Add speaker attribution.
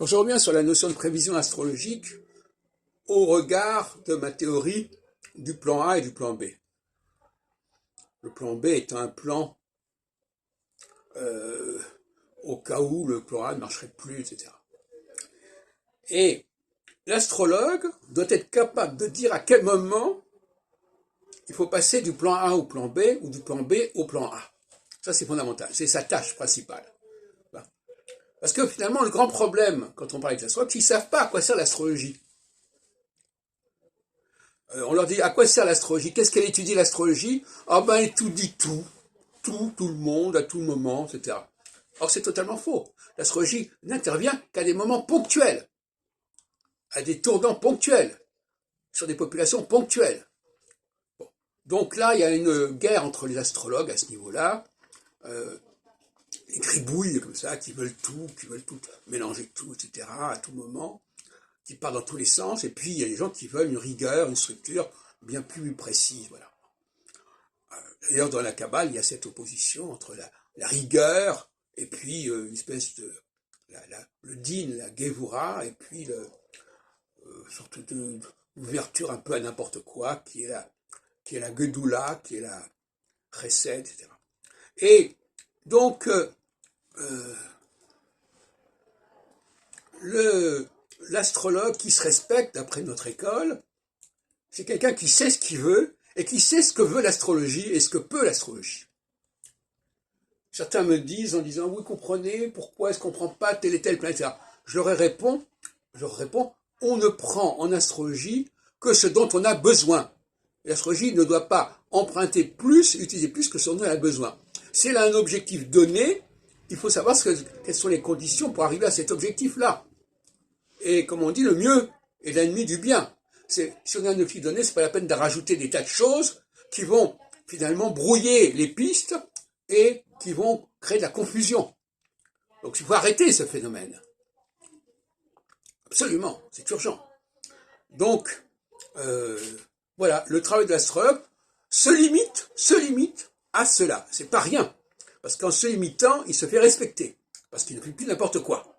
Speaker 1: Alors, je reviens sur la notion de prévision astrologique au regard de ma théorie du plan A et du plan B. Le plan B étant un plan au cas où le plan A ne marcherait plus, etc. Et l'astrologue doit être capable de dire à quel moment il faut passer du plan A au plan B ou du plan B au plan A. Ça, c'est fondamental. C'est sa tâche principale. Parce que finalement, le grand problème, quand on parle avec l'astrologue, c'est qu'ils ne savent pas à quoi sert l'astrologie. On leur dit à quoi sert l'astrologie? Qu'est-ce qu'elle étudie l'astrologie? Ah ben, elle étudie tout le monde, à tout moment, etc. Or, c'est totalement faux. L'astrologie n'intervient qu'à des moments ponctuels, à des tournants ponctuels, sur des populations ponctuelles. Bon. Donc là, il y a une guerre entre les astrologues à ce niveau-là, des gribouilles comme ça, qui veulent tout mélanger tout, etc., à tout moment, qui partent dans tous les sens, et puis il y a des gens qui veulent une rigueur, une structure bien plus précise, voilà. D'ailleurs, dans la Kabbale, il y a cette opposition entre la rigueur et puis une espèce de le din, la gevura, et puis sorte d'ouverture un peu à n'importe quoi, qui est la gedoula, qui est la chesed, etc. Et donc, l'astrologue qui se respecte d'après notre école, c'est quelqu'un qui sait ce qu'il veut et qui sait ce que veut l'astrologie et ce que peut l'astrologie. Certains me disent en disant oui, comprenez, pourquoi est-ce qu'on ne prend pas telle et telle planète, je leur réponds, on ne prend en astrologie que ce dont on a besoin. L'astrologie ne doit pas emprunter plus, utiliser plus que ce dont on a besoin. Si elle a un objectif donné, il faut savoir quelles sont les conditions pour arriver à cet objectif-là. Et comme on dit, le mieux est l'ennemi du bien. Si on a un objectif donné, c'est pas la peine de rajouter des tas de choses qui vont finalement brouiller les pistes et qui vont créer de la confusion. Donc il faut arrêter ce phénomène. Absolument, c'est urgent. Donc, voilà, le travail de l'astrologue se limite à cela. C'est pas rien. Parce qu'en se limitant, il se fait respecter. Parce qu'il ne fait plus n'importe quoi.